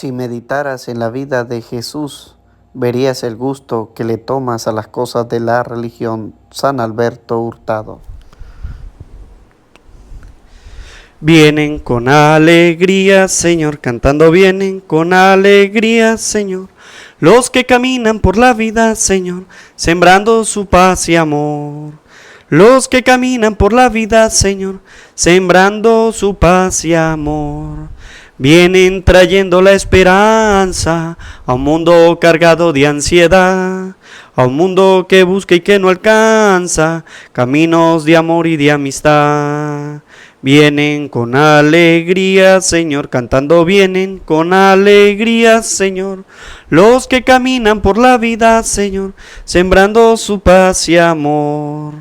Si meditaras en la vida de Jesús, verías el gusto que le tomas a las cosas de la religión. San Alberto Hurtado. Vienen con alegría, Señor, cantando vienen con alegría, Señor. Los que caminan por la vida, Señor, sembrando su paz y amor. Los que caminan por la vida, Señor, sembrando su paz y amor. Vienen trayendo la esperanza a un mundo cargado de ansiedad, a un mundo que busca y que no alcanza caminos de amor y de amistad. Vienen con alegría, Señor, cantando vienen con alegría, Señor. Los que caminan por la vida, Señor, sembrando su paz y amor.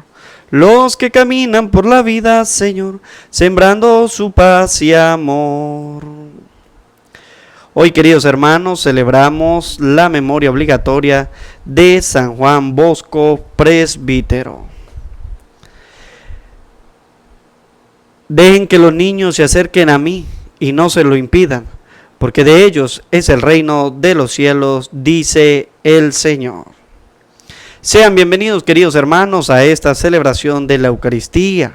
Los que caminan por la vida, Señor, sembrando su paz y amor. Hoy, queridos hermanos, celebramos la memoria obligatoria de San Juan Bosco, presbítero. Dejen que los niños se acerquen a mí y no se lo impidan, porque de ellos es el reino de los cielos, dice el Señor. Sean bienvenidos, queridos hermanos, a esta celebración de la Eucaristía.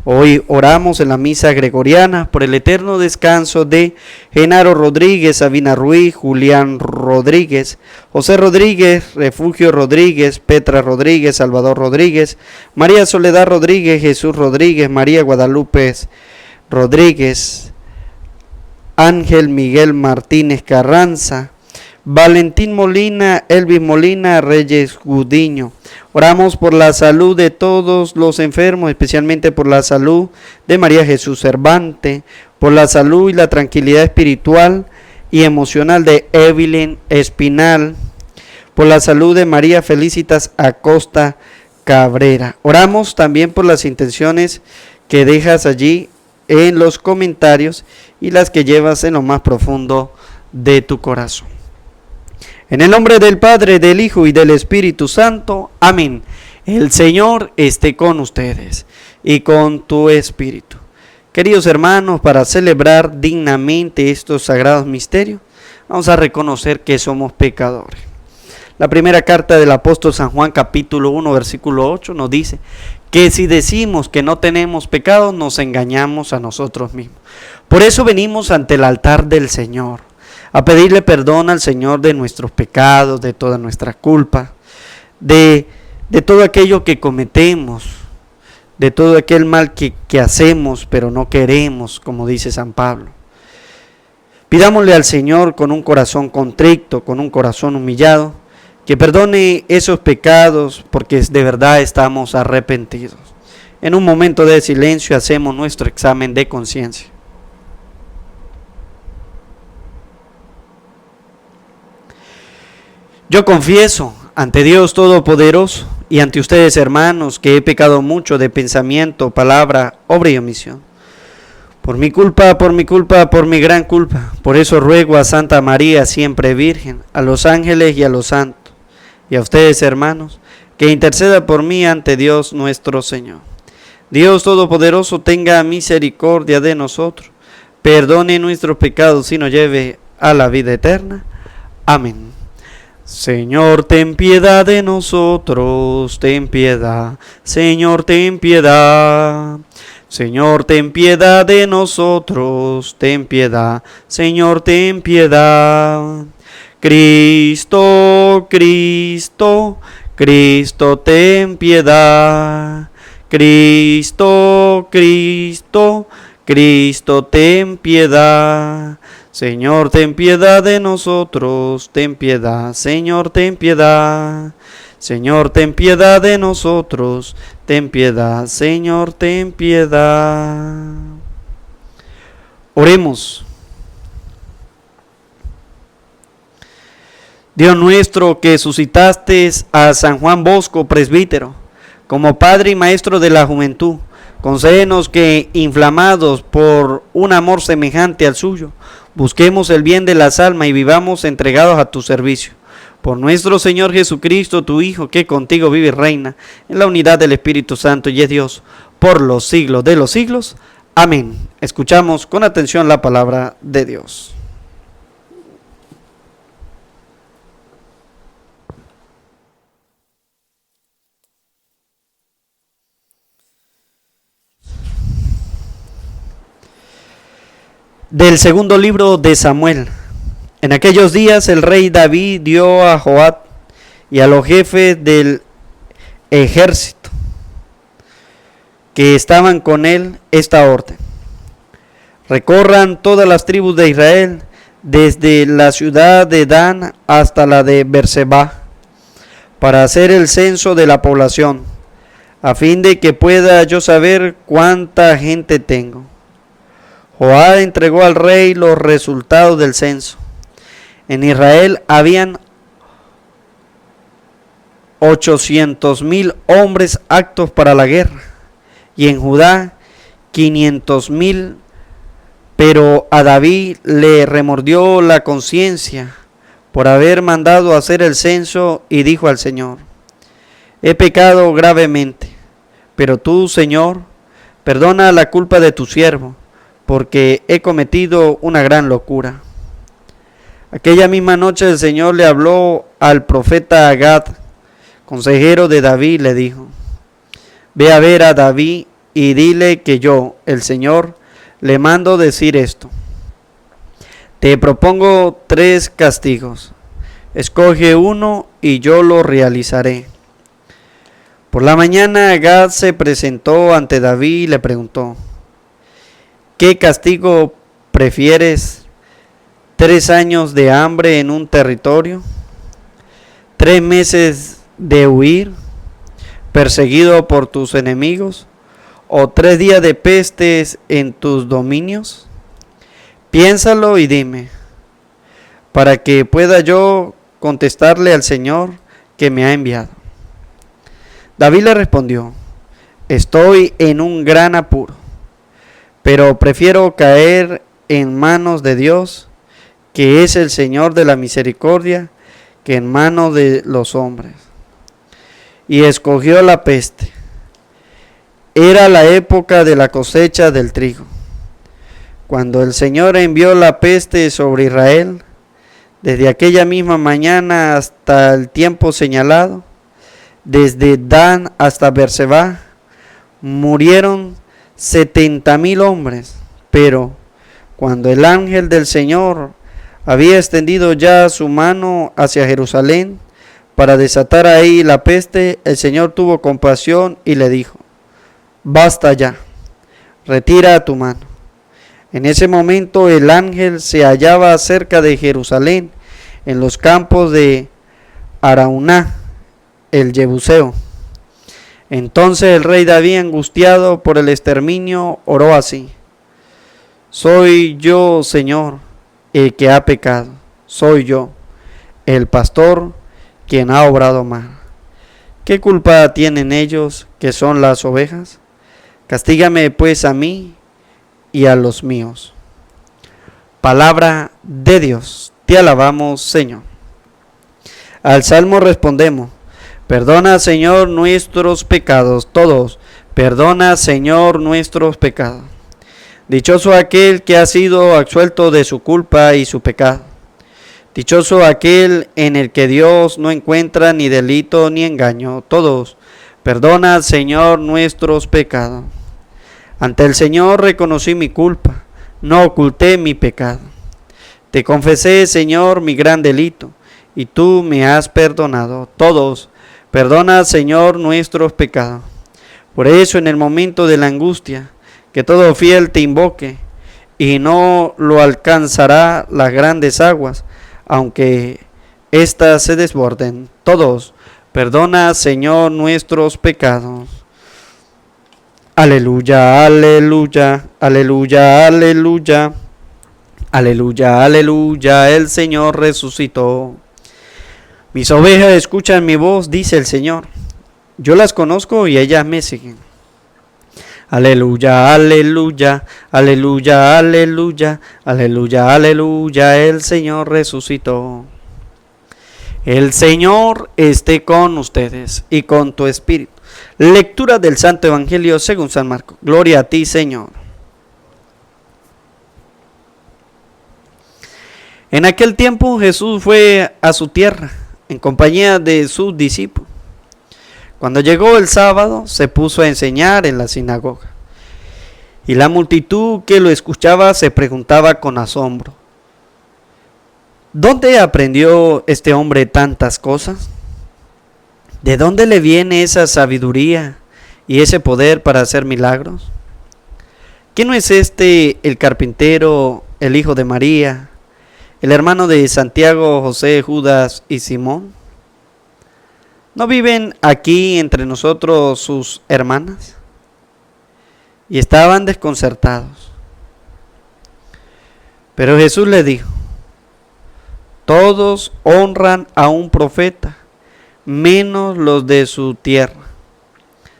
Hoy oramos en la misa gregoriana por el eterno descanso de Genaro Rodríguez, Sabina Ruiz, Julián Rodríguez, José Rodríguez, Refugio Rodríguez, Petra Rodríguez, Salvador Rodríguez, María Soledad Rodríguez, Jesús Rodríguez, María Guadalupe Rodríguez, Ángel Miguel Martínez Carranza, Valentín Molina, Elvis Molina, Reyes Gudiño. Oramos por la salud de todos los enfermos, especialmente por la salud de María Jesús Cervantes, por la salud y la tranquilidad espiritual y emocional de Evelyn Espinal, por la salud de María Felicitas Acosta Cabrera. Oramos también por las intenciones que dejas allí en los comentarios y las que llevas en lo más profundo de tu corazón. En el nombre del Padre, del Hijo y del Espíritu Santo. Amén. El Señor esté con ustedes y con tu espíritu. Queridos hermanos, para celebrar dignamente estos sagrados misterios, vamos a reconocer que somos pecadores. La primera carta del apóstol San Juan, capítulo 1, versículo 8, nos dice que si decimos que no tenemos pecado, nos engañamos a nosotros mismos. Por eso venimos ante el altar del Señor, a pedirle perdón al Señor de nuestros pecados, de toda nuestra culpa, de todo aquello que cometemos, de todo aquel mal que hacemos, pero no queremos, como dice San Pablo. Pidámosle al Señor con un corazón contrito, con un corazón humillado, que perdone esos pecados, porque de verdad estamos arrepentidos. En un momento de silencio hacemos nuestro examen de conciencia. Yo confieso ante Dios Todopoderoso y ante ustedes, hermanos, que he pecado mucho de pensamiento, palabra, obra y omisión. Por mi culpa, por mi gran culpa. Por eso ruego a Santa María, siempre Virgen, a los ángeles y a los santos, y a ustedes, hermanos, que interceda por mí ante Dios nuestro Señor. Dios Todopoderoso tenga misericordia de nosotros, perdone nuestros pecados y nos lleve a la vida eterna. Amén. Señor, ten piedad de nosotros, ten piedad. Señor, ten piedad. Señor, ten piedad de nosotros, ten piedad. Señor, ten piedad. Cristo, Cristo, Cristo, ten piedad. Cristo, Cristo, Cristo, ten piedad. Señor, ten piedad de nosotros, ten piedad. Señor, ten piedad. Señor, ten piedad de nosotros, ten piedad. Señor, ten piedad. Oremos. Dios nuestro, que suscitaste a San Juan Bosco, presbítero, como padre y maestro de la juventud, concédenos que, inflamados por un amor semejante al suyo, busquemos el bien de las almas y vivamos entregados a tu servicio. Por nuestro Señor Jesucristo, tu Hijo, que contigo vive y reina en la unidad del Espíritu Santo y es Dios por los siglos de los siglos. Amén. Escuchamos con atención la palabra de Dios. Del segundo libro de Samuel. En aquellos días el rey David dio a Joab y a los jefes del ejército que estaban con él esta orden: recorran todas las tribus de Israel, desde la ciudad de Dan hasta la de Berseba, para hacer el censo de la población, a fin de que pueda yo saber cuánta gente tengo. Joab entregó al rey los resultados del censo. En Israel habían 800,000 hombres aptos para la guerra, y en Judá 500,000. Pero a David le remordió la conciencia por haber mandado hacer el censo, y dijo al Señor: he pecado gravemente, pero tú, Señor, perdona la culpa de tu siervo, porque he cometido una gran locura. Aquella misma noche el Señor le habló al profeta Gad, consejero de David, le dijo: ve a ver a David y dile que yo, el Señor, le mando decir esto: te propongo 3 castigos, escoge uno y yo lo realizaré. Por la mañana Gad se presentó ante David y le preguntó: ¿qué castigo prefieres? ¿3 años de hambre en un territorio? ¿3 meses de huir, perseguido por tus enemigos? ¿O 3 días de pestes en tus dominios? Piénsalo y dime, para que pueda yo contestarle al Señor que me ha enviado. David le respondió: estoy en un gran apuro, pero prefiero caer en manos de Dios, que es el Señor de la misericordia, que en manos de los hombres. Y escogió la peste. Era la época de la cosecha del trigo. Cuando el Señor envió la peste sobre Israel, desde aquella misma mañana hasta el tiempo señalado, desde Dan hasta Berseba, murieron 70,000 hombres. Pero cuando el ángel del Señor había extendido ya su mano hacia Jerusalén para desatar ahí la peste, el Señor tuvo compasión y le dijo: basta ya, retira tu mano. En ese momento el ángel se hallaba cerca de Jerusalén, en los campos de Arauná, el Jebuseo. Entonces el rey David, angustiado por el exterminio, oró así: soy yo, Señor, el que ha pecado. Soy yo, el pastor, quien ha obrado mal. ¿Qué culpa tienen ellos, que son las ovejas? Castígame pues a mí y a los míos. Palabra de Dios. Te alabamos, Señor. Al salmo respondemos: perdona, Señor, nuestros pecados. Todos: perdona, Señor, nuestros pecados. Dichoso aquel que ha sido absuelto de su culpa y su pecado. Dichoso aquel en el que Dios no encuentra ni delito ni engaño. Todos: perdona, Señor, nuestros pecados. Ante el Señor reconocí mi culpa, no oculté mi pecado. Te confesé, Señor, mi gran delito, y tú me has perdonado. Todos: perdona, Señor, nuestros pecados. Por eso, en el momento de la angustia, que todo fiel te invoque, y no lo alcanzará las grandes aguas, aunque éstas se desborden. Todos: perdona, Señor, nuestros pecados. Aleluya, aleluya, aleluya, aleluya. Aleluya, aleluya, el Señor resucitó. Mis ovejas escuchan mi voz, dice el Señor. Yo las conozco y ellas me siguen. Aleluya, aleluya, aleluya, aleluya, aleluya, aleluya, el Señor resucitó. El Señor esté con ustedes y con tu espíritu. Lectura del Santo Evangelio según San Marcos. Gloria a ti, Señor. En aquel tiempo Jesús fue a su tierra en compañía de sus discípulos. Cuando llegó el sábado, se puso a enseñar en la sinagoga. Y la multitud que lo escuchaba se preguntaba con asombro: ¿dónde aprendió este hombre tantas cosas? ¿De dónde le viene esa sabiduría y ese poder para hacer milagros? ¿Quién no es este el carpintero, el hijo de María, el hermano de Santiago, José, Judas y Simón? ¿No viven aquí entre nosotros sus hermanas? Y estaban desconcertados. Pero Jesús le dijo: todos honran a un profeta, menos los de su tierra,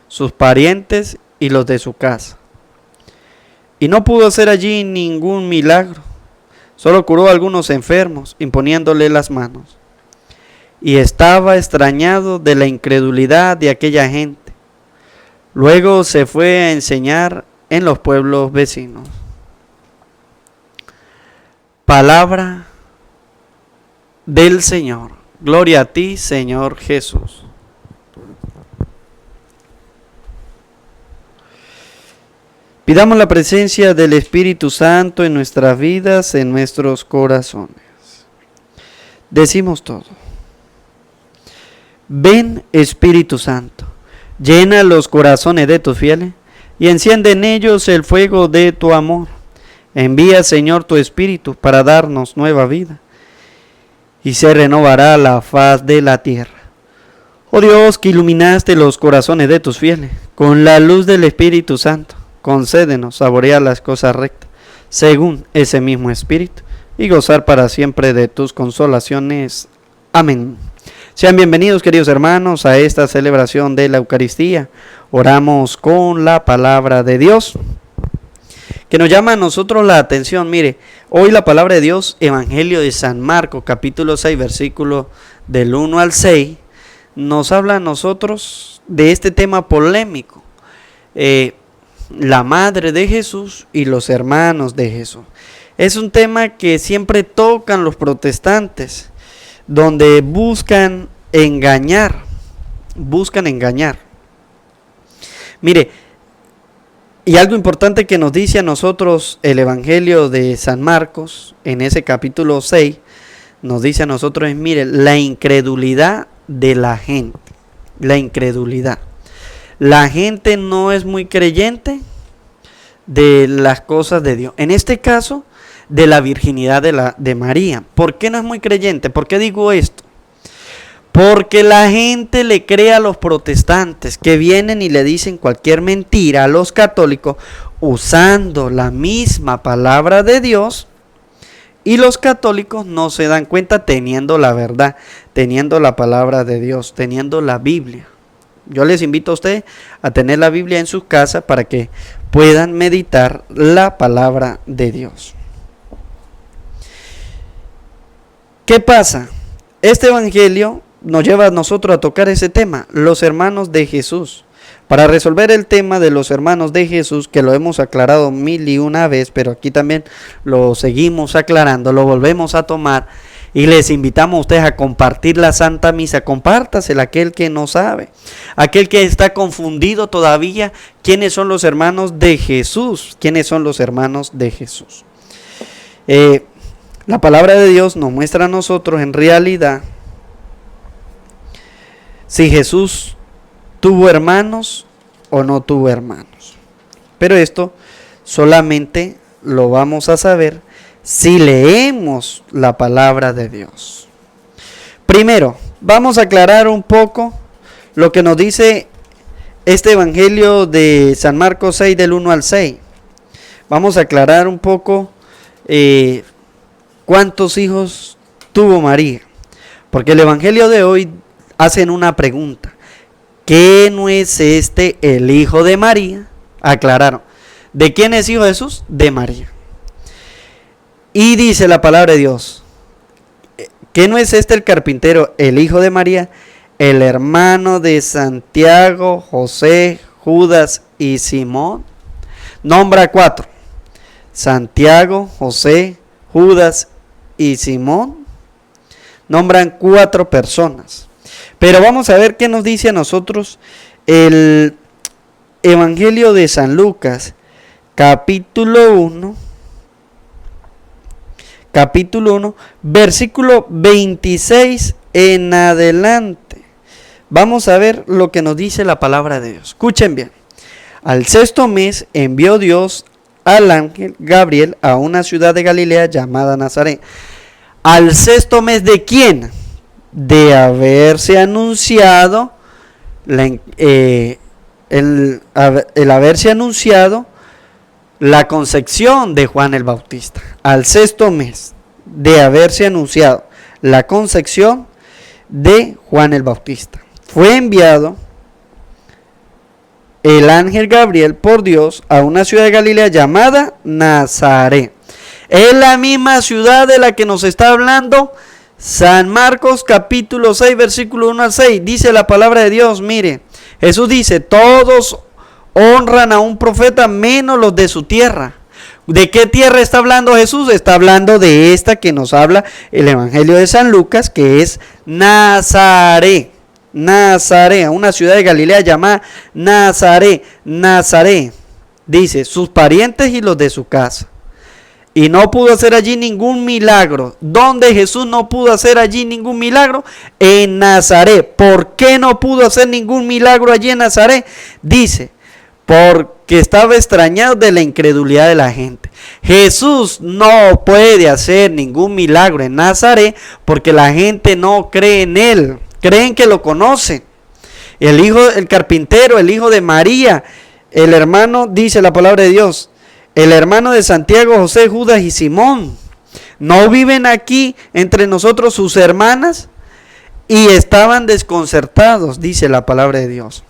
sus parientes y los de su casa. Y no pudo hacer allí ningún milagro, solo curó a algunos enfermos, imponiéndole las manos. Y estaba extrañado de la incredulidad de aquella gente. Luego se fue a enseñar en los pueblos vecinos. Palabra del Señor. Gloria a ti, Señor Jesús. Pidamos la presencia del Espíritu Santo en nuestras vidas, en nuestros corazones. Decimos todo. Ven, Espíritu Santo, llena los corazones de tus fieles y enciende en ellos el fuego de tu amor. Envía, Señor, tu Espíritu para darnos nueva vida y se renovará la faz de la tierra. Oh Dios, que iluminaste los corazones de tus fieles con la luz del Espíritu Santo, concédenos saborear las cosas rectas según ese mismo Espíritu y gozar para siempre de tus consolaciones. Amén. Sean bienvenidos, queridos hermanos, a esta celebración de la Eucaristía. Oramos con la palabra de Dios, que nos llama a nosotros la atención. Mire, hoy la palabra de Dios, Evangelio de San Marcos, capítulo 6, versículo del 1 al 6, nos habla a nosotros de este tema polémico. La madre de Jesús y los hermanos de Jesús. Es un tema que siempre tocan los protestantes, donde buscan engañar. Mire, y algo importante que nos dice a nosotros el Evangelio de San Marcos, en ese capítulo 6, nos dice a nosotros, mire, la incredulidad de la gente. La incredulidad. La gente no es muy creyente de las cosas de Dios. En este caso, de la virginidad de María. ¿Por qué no es muy creyente? ¿Por qué digo esto? Porque la gente le cree a los protestantes que vienen y le dicen cualquier mentira a los católicos usando la misma palabra de Dios, y los católicos no se dan cuenta teniendo la verdad, teniendo la palabra de Dios, teniendo la Biblia. Yo les invito a ustedes a tener la Biblia en sus casas para que puedan meditar la palabra de Dios. ¿Qué pasa? Este evangelio nos lleva a nosotros a tocar ese tema, los hermanos de Jesús. Para resolver el tema de los hermanos de Jesús, que lo hemos aclarado 1001 vez, pero aquí también lo seguimos aclarando, lo volvemos a tomar. Y les invitamos a ustedes a compartir la Santa Misa. Compártasela a aquel que no sabe, aquel que está confundido todavía. ¿Quiénes son los hermanos de Jesús? ¿Quiénes son los hermanos de Jesús? La palabra de Dios nos muestra a nosotros en realidad si Jesús tuvo hermanos o no tuvo hermanos. Pero esto solamente lo vamos a saber si leemos la palabra de Dios. Primero, vamos a aclarar un poco lo que nos dice este evangelio de San Marcos 6 del 1 al 6. Vamos a aclarar un poco cuántos hijos tuvo María. Porque el evangelio de hoy hacen una pregunta. ¿Qué no es este el hijo de María? Aclararon. ¿De quién es hijo Jesús? De María. Y dice la palabra de Dios, ¿qué no es este el carpintero, el hijo de María, el hermano de Santiago, José, Judas y Simón? Nombra 4. Santiago, José, Judas y Simón. Nombran 4 personas. Pero vamos a ver qué nos dice a nosotros el Evangelio de San Lucas, capítulo 1, versículo 26 en adelante. Vamos a ver lo que nos dice la palabra de Dios. Escuchen bien. Al sexto mes envió Dios al ángel Gabriel a una ciudad de Galilea llamada Nazaret. ¿Al sexto mes de quién? De haberse anunciado el haberse anunciado la concepción de Juan el Bautista. Al sexto mes de haberse anunciado la concepción de Juan el Bautista, fue enviado el ángel Gabriel por Dios a una ciudad de Galilea llamada Nazaret. Es la misma ciudad de la que nos está hablando San Marcos capítulo 6 versículo 1 al 6. Dice la palabra de Dios, mire, Jesús dice, todos honran a un profeta menos los de su tierra. ¿De qué tierra está hablando Jesús? Está hablando de esta que nos habla el Evangelio de San Lucas, que es Nazaret. Nazaret, una ciudad de Galilea llamada Nazaret. Nazaret, dice, sus parientes y los de su casa. Y no pudo hacer allí ningún milagro. ¿Dónde Jesús no pudo hacer allí ningún milagro? En Nazaret. ¿Por qué no pudo hacer ningún milagro allí en Nazaret? Dice, porque estaba extrañado de la incredulidad de la gente. Jesús no puede hacer ningún milagro en Nazaret porque la gente no cree en él. Creen que lo conocen. El carpintero, el hijo de María, el hermano, dice la palabra de Dios, el hermano de Santiago, José, Judas y Simón, ¿no viven aquí entre nosotros sus hermanas? Y estaban desconcertados, dice la palabra de Dios.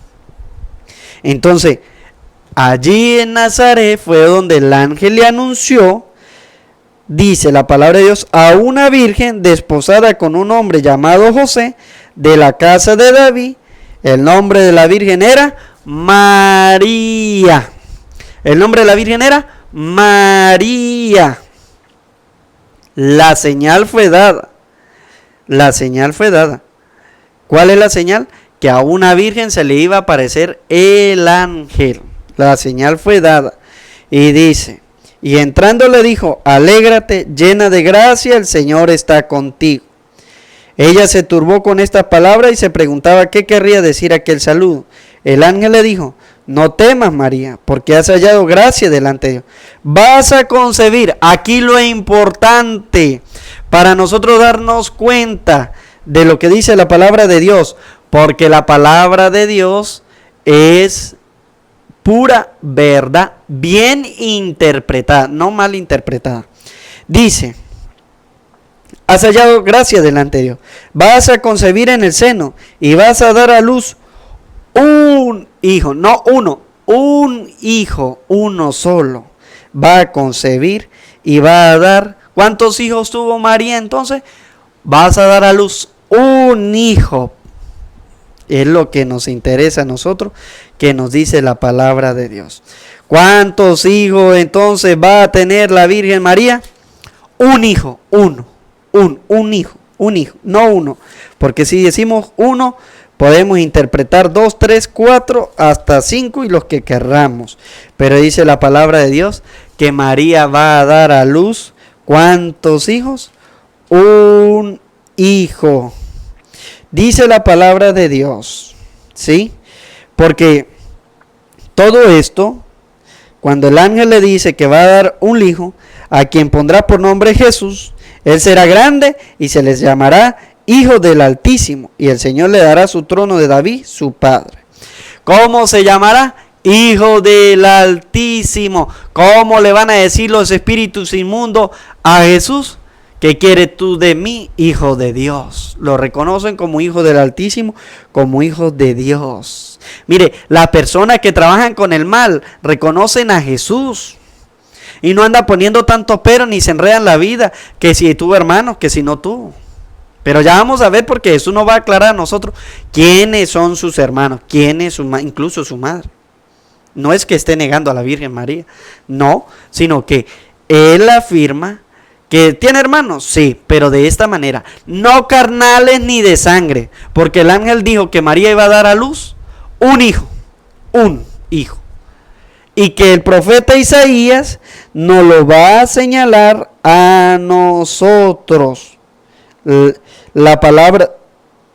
Entonces, allí en Nazaret fue donde el ángel le anunció, dice la palabra de Dios, a una virgen desposada con un hombre llamado José, de la casa de David. El nombre de la virgen era María. El nombre de la virgen era María. La señal fue dada. La señal fue dada. ¿Cuál es la señal? Que a una virgen se le iba a aparecer el ángel. La señal fue dada. Y dice, y entrando le dijo, alégrate, llena de gracia, el Señor está contigo. Ella se turbó con esta palabra y se preguntaba qué querría decir aquel saludo. El ángel le dijo, no temas, María, porque has hallado gracia delante de Dios. Vas a concebir, aquí lo importante para nosotros darnos cuenta de lo que dice la palabra de Dios, porque la palabra de Dios es pura verdad, bien interpretada, no mal interpretada. Dice, has hallado gracia delante de Dios. Vas a concebir en el seno y vas a dar a luz un hijo, no uno, un hijo, uno solo. Va a concebir y va a dar. ¿Cuántos hijos tuvo María entonces? Vas a dar a luz un hijo. Es lo que nos interesa a nosotros, que nos dice la palabra de Dios. ¿Cuántos hijos entonces va a tener la Virgen María? Un hijo, uno. Un hijo, no uno. Porque si decimos uno, podemos interpretar 2, 3, 4, hasta 5 y los que querramos. Pero dice la palabra de Dios que María va a dar a luz, ¿cuántos hijos? Un hijo. Dice la palabra de Dios, ¿sí? Porque todo esto, cuando el ángel le dice que va a dar un hijo, a quien pondrá por nombre Jesús, él será grande y se les llamará Hijo del Altísimo, y el Señor le dará su trono de David, su padre. ¿Cómo se llamará? Hijo del Altísimo. ¿Cómo le van a decir los espíritus inmundos a Jesús? ¿Qué quieres tú de mí, Hijo de Dios? Lo reconocen como Hijo del Altísimo, como Hijo de Dios. Mire, las personas que trabajan con el mal reconocen a Jesús. Y no anda poniendo tanto pero ni se enredan la vida, que si tuvo hermanos, que si no tuvo. Pero ya vamos a ver, porque Jesús nos va a aclarar a nosotros quiénes son sus hermanos, quiénes incluso su madre. No es que esté negando a la Virgen María, no, sino que él afirma que tiene hermanos, sí, pero de esta manera, no carnales ni de sangre, porque el ángel dijo que María iba a dar a luz un hijo. y que el profeta Isaías nos lo va a señalar a nosotros. La palabra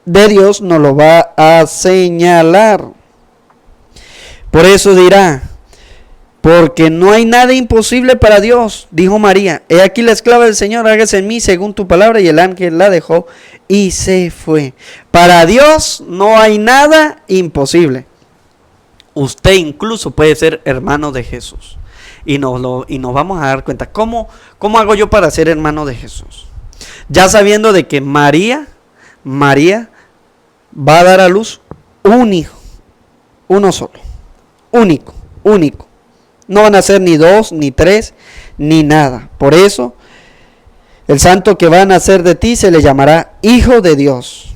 de Dios nos lo va a señalar. Por eso dirá, porque no hay nada imposible para Dios, dijo María. He aquí la esclava del Señor, hágase en mí según tu palabra. Y el ángel la dejó y se fue. Para Dios no hay nada imposible. Usted incluso puede ser hermano de Jesús. Y nos vamos a dar cuenta. ¿Cómo hago yo para ser hermano de Jesús? Ya sabiendo de que María va a dar a luz un hijo. Uno solo. Único. No van a ser ni dos, ni tres, ni nada. Por eso, el santo que va a nacer de ti se le llamará Hijo de Dios.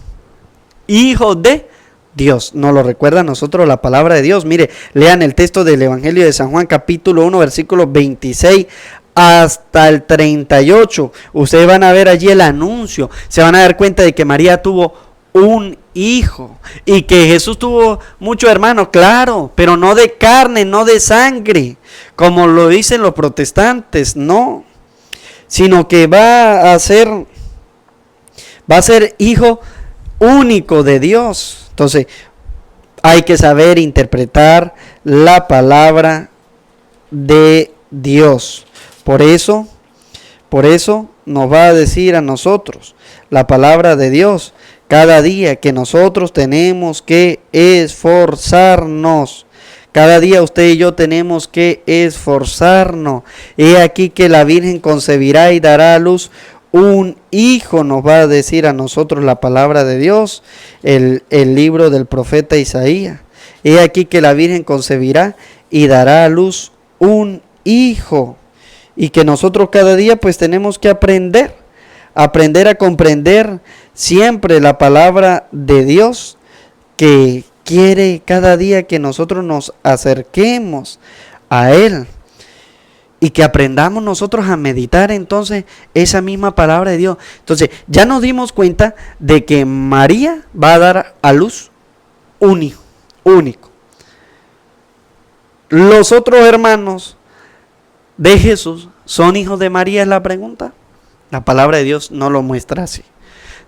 Hijo de Dios. Nos lo recuerda a nosotros la palabra de Dios. Mire, lean el texto del Evangelio de San Juan, capítulo 1, versículos 26 hasta el 38. Ustedes van a ver allí el anuncio. Se van a dar cuenta de que María tuvo un hijo y que Jesús tuvo muchos hermanos, claro, pero no de carne, no de sangre, como lo dicen los protestantes, no, sino que va a ser hijo único de Dios. Entonces, hay que saber interpretar la palabra de Dios. Por eso nos va a decir a nosotros la palabra de Dios cada día que nosotros tenemos que esforzarnos. Cada día usted y yo tenemos que esforzarnos. He aquí que la Virgen concebirá y dará a luz un hijo, nos va a decir a nosotros la palabra de Dios, el libro del profeta Isaías. He aquí que la Virgen concebirá y dará a luz un hijo. Y que nosotros cada día pues tenemos que aprender a comprender siempre la palabra de Dios, que quiere cada día que nosotros nos acerquemos a Él y que aprendamos nosotros a meditar entonces esa misma palabra de Dios. Entonces ya nos dimos cuenta de que María va a dar a luz un hijo único. Los otros hermanos de Jesús son hijos de María, es la pregunta. La palabra de Dios no lo muestra así.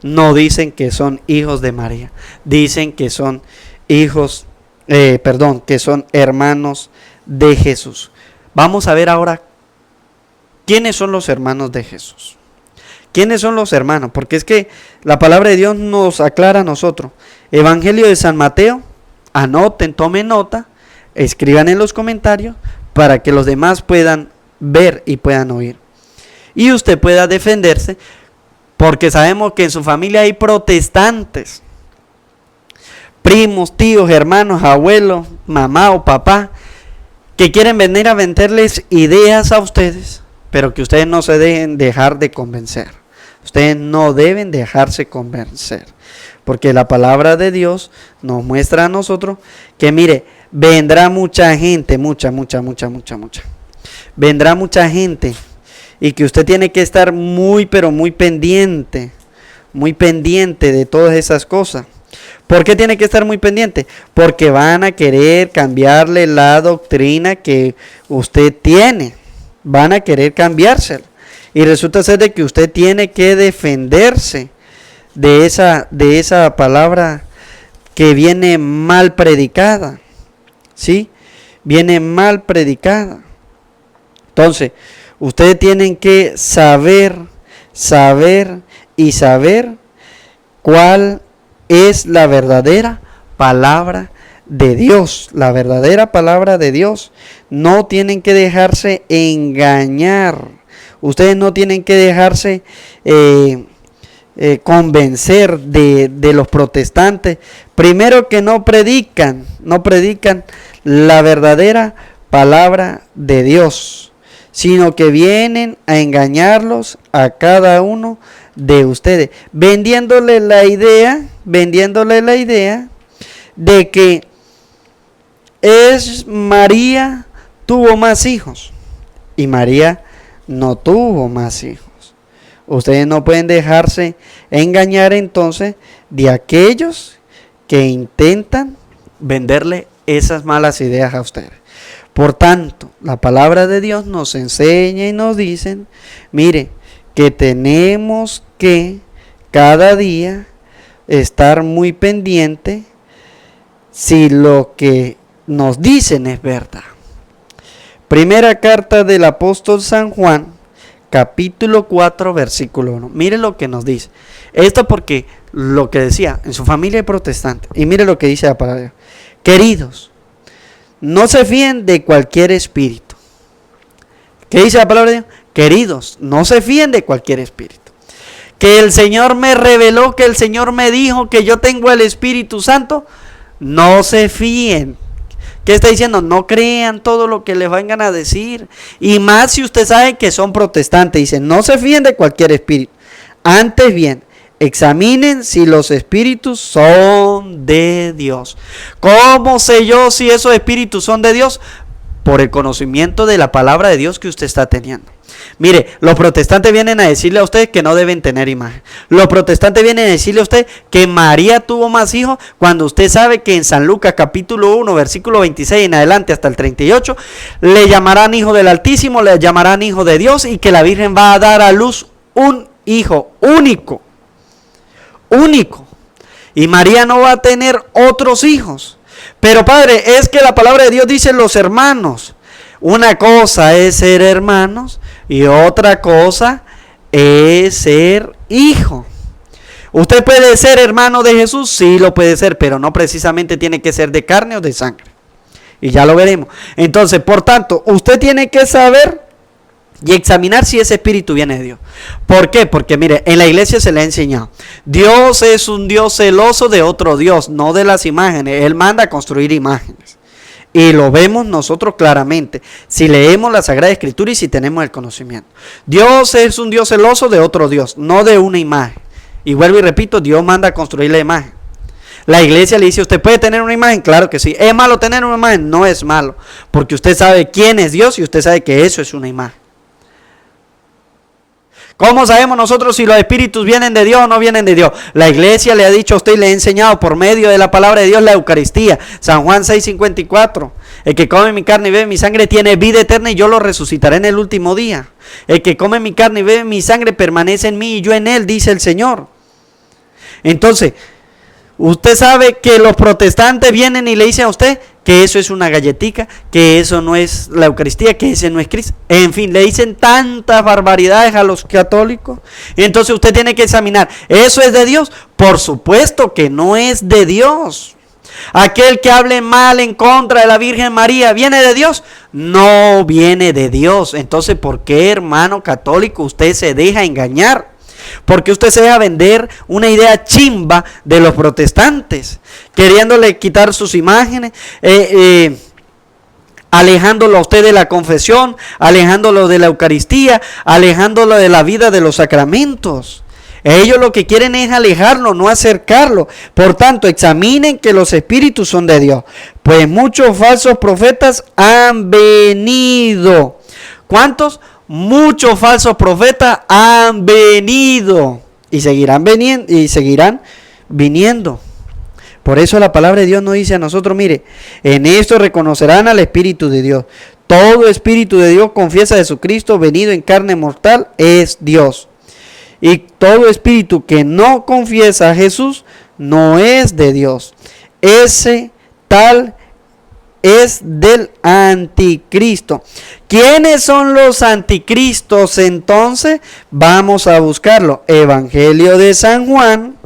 No dicen que son hijos de María. Dicen que son que son hermanos de Jesús. Vamos a ver ahora quiénes son los hermanos de Jesús. ¿Quiénes son los hermanos? Porque es que la palabra de Dios nos aclara a nosotros. Evangelio de San Mateo, anoten, tomen nota, escriban en los comentarios para que los demás puedan ver y puedan oír. Y usted pueda defenderse, porque sabemos que en su familia hay protestantes, primos, tíos, hermanos, abuelos, mamá o papá, que quieren venir a venderles ideas a ustedes, pero que ustedes no se dejen dejar de convencer. Ustedes no deben dejarse convencer, porque la palabra de Dios nos muestra a nosotros que, mire, vendrá mucha gente, mucha. Vendrá mucha gente. Y que usted tiene que estar muy pendiente de todas esas cosas. ¿Por qué tiene que estar muy pendiente? Porque van a querer cambiarle la doctrina que usted tiene. Van a querer cambiársela. Y resulta ser de que usted tiene que defenderse de esa palabra que viene mal predicada. ¿Sí? Viene mal predicada. Entonces, ustedes tienen que saber cuál es la verdadera palabra de Dios. La verdadera palabra de Dios. No tienen que dejarse engañar. Ustedes no tienen que dejarse convencer de los protestantes. Primero, que no predican la verdadera palabra de Dios, sino que vienen a engañarlos a cada uno de ustedes, vendiéndole la idea de que María tuvo más hijos, y María no tuvo más hijos. Ustedes no pueden dejarse engañar entonces de aquellos que intentan venderle esas malas ideas a ustedes. Por tanto, la palabra de Dios nos enseña y nos dice, mire, que tenemos que cada día estar muy pendiente si lo que nos dicen es verdad. Primera carta del apóstol San Juan, capítulo 4, versículo 1. Mire lo que nos dice. Esto porque lo que decía, en su familia protestante. Y mire lo que dice la palabra. Queridos, no se fíen de cualquier espíritu. ¿Qué dice la palabra de Dios? Queridos, no se fíen de cualquier espíritu. Que el Señor me reveló, que el Señor me dijo que yo tengo el Espíritu Santo. No se fíen. ¿Qué está diciendo? No crean todo lo que les vengan a decir. Y más si usted sabe que son protestantes. Dicen, no se fíen de cualquier espíritu. Antes bien, examinen si los espíritus son de Dios. ¿Cómo sé yo si esos espíritus son de Dios? Por el conocimiento de la palabra de Dios que usted está teniendo. Mire, los protestantes vienen a decirle a usted que no deben tener imagen. Los protestantes vienen a decirle a usted que María tuvo más hijos, cuando usted sabe que en San Lucas capítulo 1, versículo 26 en adelante hasta el 38, le llamarán hijo del Altísimo, le llamarán hijo de Dios, y que la Virgen va a dar a luz un hijo único. Y María no va a tener otros hijos. Pero padre, es que la palabra de Dios dice los hermanos. Una cosa es ser hermanos y otra cosa es ser hijo. ¿Usted puede ser hermano de Jesús? Sí, lo puede ser, pero no precisamente tiene que ser de carne o de sangre. Y ya lo veremos. Entonces, por tanto, usted tiene que saber y examinar si ese espíritu viene de Dios. ¿Por qué? Porque mire, en la iglesia se le ha enseñado. Dios es un Dios celoso de otro Dios, no de las imágenes. Él manda a construir imágenes. Y lo vemos nosotros claramente si leemos la Sagrada Escritura y si tenemos el conocimiento. Dios es un Dios celoso de otro Dios, no de una imagen. Y vuelvo y repito, Dios manda a construir la imagen. La iglesia le dice, ¿usted puede tener una imagen? Claro que sí. ¿Es malo tener una imagen? No es malo, porque usted sabe quién es Dios y usted sabe que eso es una imagen. ¿Cómo sabemos nosotros si los espíritus vienen de Dios o no vienen de Dios? La iglesia le ha dicho a usted y le ha enseñado por medio de la palabra de Dios la Eucaristía. San Juan 6:54. El que come mi carne y bebe mi sangre tiene vida eterna y yo lo resucitaré en el último día. El que come mi carne y bebe mi sangre permanece en mí y yo en él, dice el Señor. Entonces, usted sabe que los protestantes vienen y le dicen a usted que eso es una galletica, que eso no es la Eucaristía, que ese no es Cristo. En fin, le dicen tantas barbaridades a los católicos. Y entonces usted tiene que examinar, ¿eso es de Dios? Por supuesto que no es de Dios. Aquel que hable mal en contra de la Virgen María, ¿viene de Dios? No viene de Dios. Entonces, ¿por qué, hermano católico, usted se deja engañar? Porque usted se deja vender una idea chimba de los protestantes, queriéndole quitar sus imágenes, alejándolo a usted de la confesión, alejándolo de la Eucaristía, alejándolo de la vida de los sacramentos. Ellos lo que quieren es alejarlo, no acercarlo. Por tanto, examinen que los espíritus son de Dios, pues muchos falsos profetas han venido. ¿Cuántos? Muchos falsos profetas han venido y seguirán viniendo. Por eso la palabra de Dios nos dice a nosotros, mire, en esto reconocerán al Espíritu de Dios. Todo Espíritu de Dios confiesa a Jesucristo venido en carne mortal es Dios. Y todo espíritu que no confiesa a Jesús no es de Dios. Ese tal es del anticristo. ¿Quiénes son los anticristos entonces? Vamos a buscarlo. Evangelio de San Juan,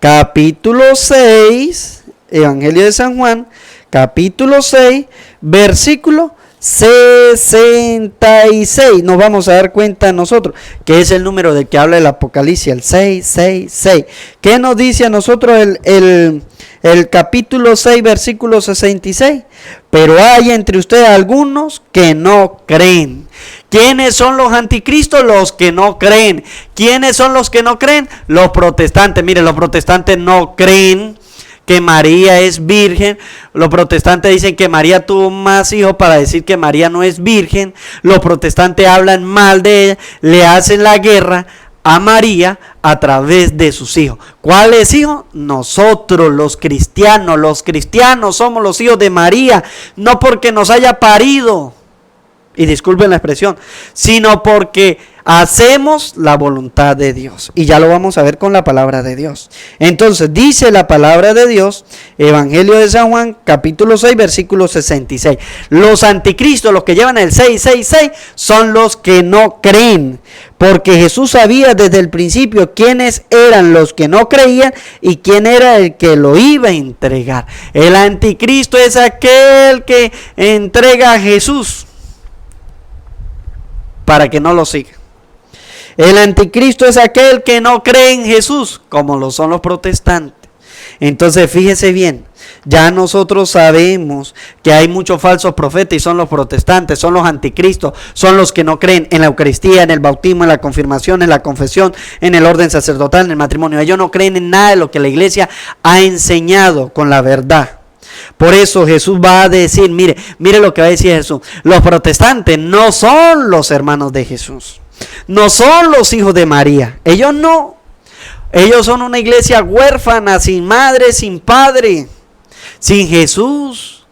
capítulo 6. Evangelio de San Juan, capítulo 6, versículo 66. Nos vamos a dar cuenta nosotros que es el número del que habla el Apocalipsis, el 666. ¿Qué nos dice a nosotros el capítulo 6, versículo 66? Pero hay entre ustedes algunos que no creen. ¿Quiénes son los anticristos? Los que no creen. ¿Quiénes son los que no creen? Los protestantes. Mire, los protestantes no creen que María es virgen. Los protestantes dicen que María tuvo más hijos para decir que María no es virgen. Los protestantes hablan mal de ella, le hacen la guerra a María a través de sus hijos. ¿Cuáles hijos? Nosotros, los cristianos. Los cristianos somos los hijos de María, no porque nos haya parido, y disculpen la expresión, sino porque hacemos la voluntad de Dios. Y ya lo vamos a ver con la palabra de Dios. Entonces dice la palabra de Dios, Evangelio de San Juan, capítulo 6, versículo 66. Los anticristos, los que llevan el 666, son los que no creen. Porque Jesús sabía desde el principio quiénes eran los que no creían y quién era el que lo iba a entregar. El anticristo es aquel que entrega a Jesús para que no lo siga. El anticristo es aquel que no cree en Jesús, como lo son los protestantes. Entonces fíjese bien, ya nosotros sabemos que hay muchos falsos profetas y son los protestantes, son los anticristos, son los que no creen en la Eucaristía, en el bautismo, en la confirmación, en la confesión, en el orden sacerdotal, en el matrimonio. Ellos no creen en nada de lo que la iglesia ha enseñado con la verdad. Por eso Jesús va a decir, mire lo que va a decir Jesús. Los protestantes no son los hermanos de Jesús. No son los hijos de María. Ellos no. Ellos son una iglesia huérfana, sin madre, sin padre, sin Jesús.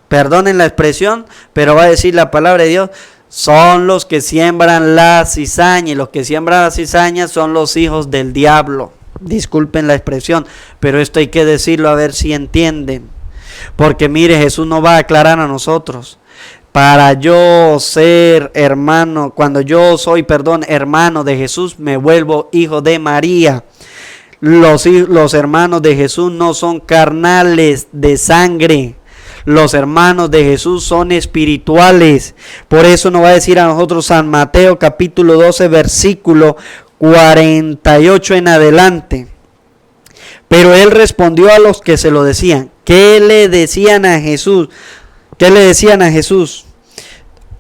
Perdonen la expresión, pero va a decir la palabra de Dios. Son los que siembran la cizaña. Y los que siembran la cizaña son los hijos del diablo. Disculpen la expresión, pero esto hay que decirlo a ver si entienden. Porque mire, Jesús nos va a aclarar a nosotros. Para yo ser hermano, cuando yo soy, hermano de Jesús, me vuelvo hijo de María. Los hermanos de Jesús no son carnales de sangre. Los hermanos de Jesús son espirituales. Por eso nos va a decir a nosotros San Mateo capítulo 12, versículo 48 en adelante. Pero él respondió a los que se lo decían. ¿Qué le decían a Jesús? ¿Qué le decían a Jesús?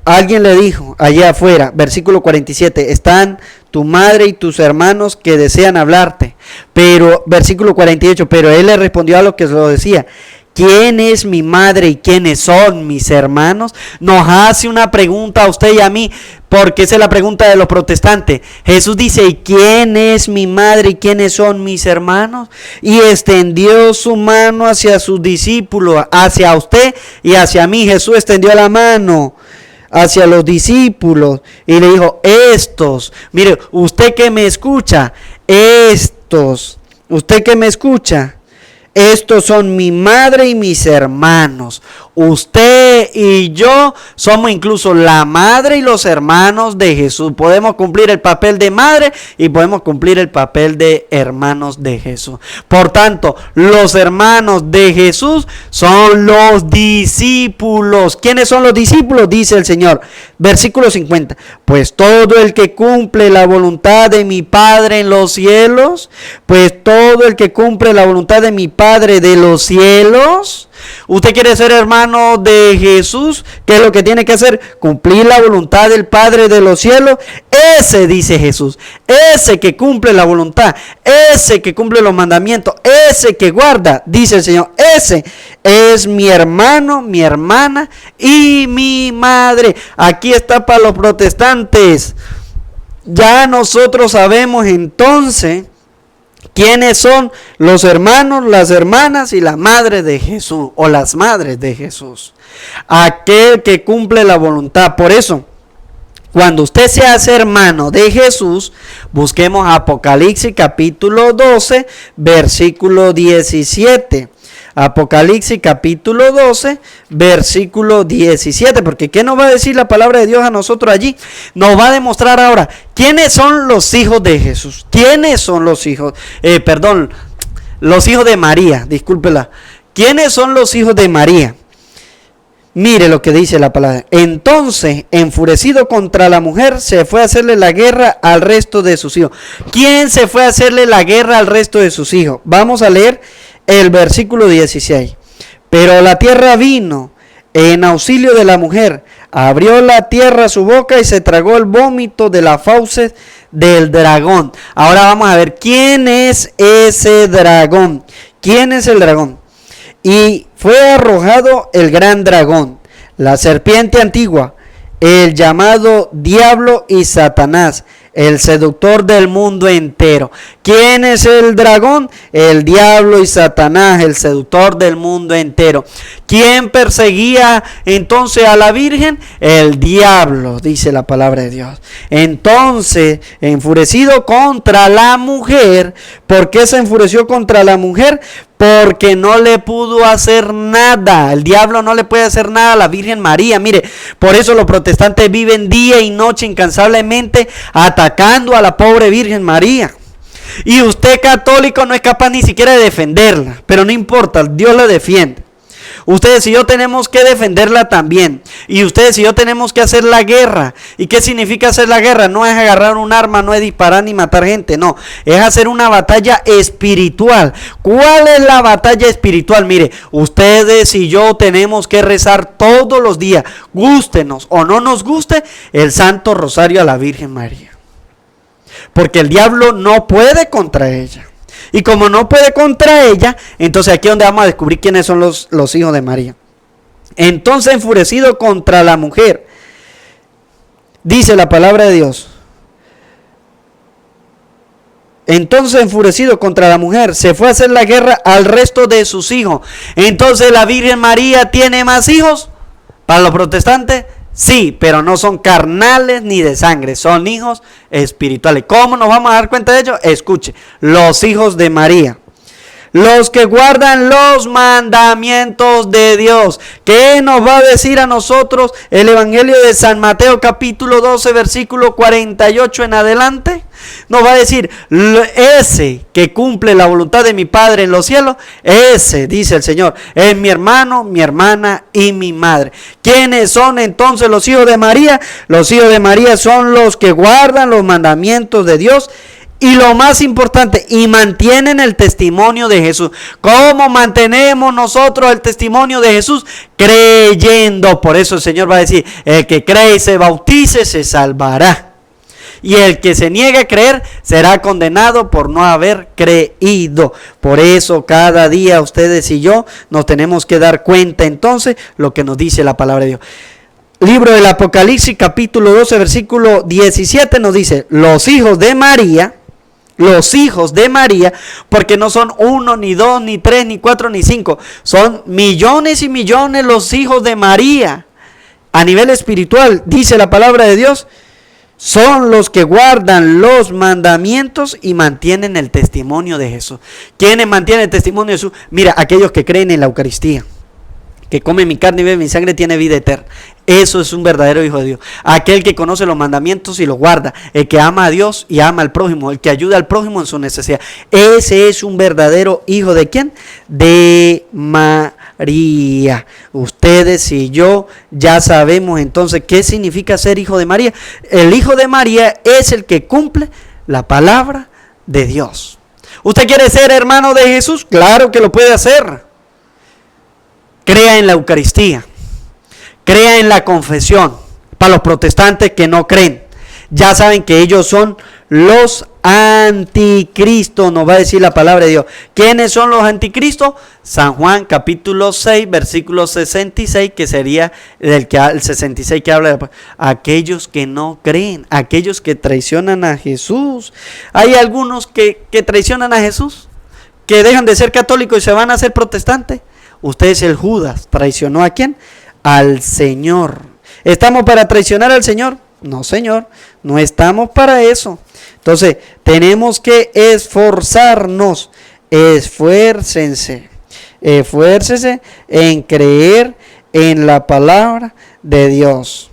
Alguien le dijo allá afuera, versículo 47, están tu madre y tus hermanos que desean hablarte. Pero, versículo 48, pero él le respondió a los que se lo decía. ¿Quién es mi madre y quiénes son mis hermanos? Nos hace una pregunta a usted y a mí, porque esa es la pregunta de los protestantes. Jesús dice, ¿y quién es mi madre y quiénes son mis hermanos? Y extendió su mano hacia sus discípulos, hacia usted y hacia mí. Jesús extendió la mano hacia los discípulos y le dijo, estos, mire, usted que me escucha, usted que me escucha, estos son mi madre y mis hermanos. Usted y yo somos incluso la madre y los hermanos de Jesús. Podemos cumplir el papel de madre y podemos cumplir el papel de hermanos de Jesús. Por tanto, los hermanos de Jesús son los discípulos. ¿Quiénes son los discípulos? Dice el Señor. Versículo 50. Pues todo el que cumple la voluntad de mi Padre en los cielos, pues todo el que cumple la voluntad de mi Padre de los cielos. Usted quiere ser hermano de Jesús, ¿qué es lo que tiene que hacer? Cumplir la voluntad del Padre de los cielos. Ese, dice Jesús, ese que cumple la voluntad, ese que cumple los mandamientos, ese que guarda, dice el Señor, ese es mi hermano, mi hermana y mi madre. Aquí está para los protestantes. Ya nosotros sabemos entonces ¿quiénes son los hermanos, las hermanas y la madre de Jesús o las madres de Jesús? Aquel que cumple la voluntad. Por eso, cuando usted se hace hermano de Jesús, busquemos Apocalipsis capítulo 12, versículo 17. Apocalipsis capítulo 12, versículo 17, porque ¿qué nos va a decir la palabra de Dios a nosotros allí? Nos va a demostrar ahora quiénes son los hijos de Jesús, quiénes son los hijos, los hijos de María, discúlpela, quiénes son los hijos de María. Mire lo que dice la palabra. Entonces, enfurecido contra la mujer, se fue a hacerle la guerra al resto de sus hijos. ¿Quién se fue a hacerle la guerra al resto de sus hijos? Vamos a leer el versículo 16. Pero la tierra vino en auxilio de la mujer, abrió la tierra su boca y se tragó el vómito de las fauces del dragón. Ahora vamos a ver quién es ese dragón. ¿Quién es el dragón? Y fue arrojado el gran dragón, la serpiente antigua, el llamado diablo y Satanás, el seductor del mundo entero. ¿Quién es el dragón? El diablo y Satanás, el seductor del mundo entero. ¿Quién perseguía entonces a la Virgen? El diablo, dice la palabra de Dios. Entonces, enfurecido contra la mujer. ¿Por qué se enfureció contra la mujer? Porque no le pudo hacer nada. El diablo no le puede hacer nada a la Virgen María. Mire, por eso los protestantes viven día y noche incansablemente atacando a la pobre Virgen María. Y usted, católico, no es capaz ni siquiera de defenderla. Pero no importa, Dios la defiende. Ustedes y yo tenemos que defenderla también. Y ustedes y yo tenemos que hacer la guerra. ¿Y qué significa hacer la guerra? No es agarrar un arma, no es disparar ni matar gente, no. Es hacer una batalla espiritual. ¿Cuál es la batalla espiritual? Mire, ustedes y yo tenemos que rezar todos los días, gústenos o no nos guste, el Santo Rosario a la Virgen María. Porque el diablo no puede contra ella. Y como no puede contra ella, entonces aquí es donde vamos a descubrir quiénes son los hijos de María. Entonces, enfurecido contra la mujer, dice la palabra de Dios. Entonces, enfurecido contra la mujer, se fue a hacer la guerra al resto de sus hijos. Entonces, ¿la Virgen María tiene más hijos? Para los protestantes, sí, pero no son carnales ni de sangre, son hijos espirituales. ¿Cómo nos vamos a dar cuenta de ello? Escuche, los hijos de María, los que guardan los mandamientos de Dios. ¿Qué nos va a decir a nosotros el Evangelio de San Mateo capítulo 12 versículo 48 en adelante? Nos va a decir, ese que cumple la voluntad de mi Padre en los cielos, ese, dice el Señor, es mi hermano, mi hermana y mi madre. ¿Quiénes son entonces los hijos de María? Los hijos de María son los que guardan los mandamientos de Dios. Y lo más importante, y mantienen el testimonio de Jesús. ¿Cómo mantenemos nosotros el testimonio de Jesús? Creyendo. Por eso el Señor va a decir, el que cree y se bautice se salvará. Y el que se niegue a creer será condenado por no haber creído. Por eso cada día ustedes y yo nos tenemos que dar cuenta entonces lo que nos dice la palabra de Dios. Libro del Apocalipsis capítulo 12 versículo 17 nos dice, los hijos de María, porque no son 1, ni 2, ni 3, ni 4, ni 5, son millones y millones los hijos de María. A nivel espiritual, dice la palabra de Dios, son los que guardan los mandamientos y mantienen el testimonio de Jesús. ¿Quiénes mantienen el testimonio de Jesús? Mira, aquellos que creen en la Eucaristía, que come mi carne y bebe mi sangre, tiene vida eterna. Eso es un verdadero hijo de Dios. Aquel que conoce los mandamientos y los guarda. El que ama a Dios y ama al prójimo. El que ayuda al prójimo en su necesidad. Ese es un verdadero hijo ¿de quién? De María. Ustedes y yo ya sabemos entonces qué significa ser hijo de María. El hijo de María es el que cumple la palabra de Dios. ¿Usted quiere ser hermano de Jesús? Claro que lo puede hacer. Crea en la Eucaristía, crea en la confesión. Para los protestantes que no creen, ya saben que ellos son los anticristos, nos va a decir la palabra de Dios. ¿Quiénes son los anticristos? San Juan capítulo 6 versículo 66, que sería el 66 que habla de aquellos que no creen, aquellos que traicionan a Jesús. Hay algunos que traicionan a Jesús, que dejan de ser católicos y se van a ser protestantes. Usted es el Judas. ¿Traicionó a quién? Al Señor. ¿Estamos para traicionar al Señor? No, Señor, no estamos para eso. Entonces, tenemos que esforzarnos. Esfuércense en creer en la palabra de Dios.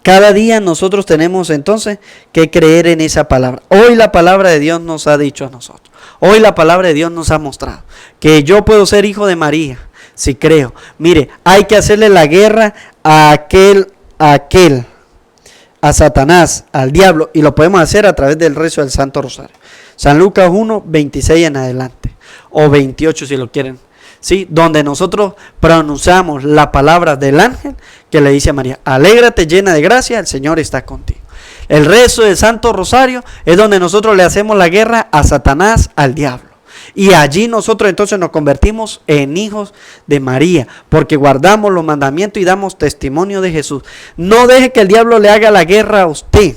Cada día nosotros tenemos entonces que creer en esa palabra. Hoy la palabra de Dios nos ha dicho a nosotros. Hoy la palabra de Dios nos ha mostrado que yo puedo ser hijo de María si creo. Mire, hay que hacerle la guerra a Satanás, al diablo, y lo podemos hacer a través del rezo del Santo Rosario. San Lucas 1, 26 en adelante, o 28 si lo quieren. ¿Sí? Donde nosotros pronunciamos la palabra del ángel que le dice a María, alégrate llena de gracia, el Señor está contigo. El rezo del Santo Rosario es donde nosotros le hacemos la guerra a Satanás, al diablo. Y allí nosotros entonces nos convertimos en hijos de María, porque guardamos los mandamientos y damos testimonio de Jesús. No deje que el diablo le haga la guerra a usted.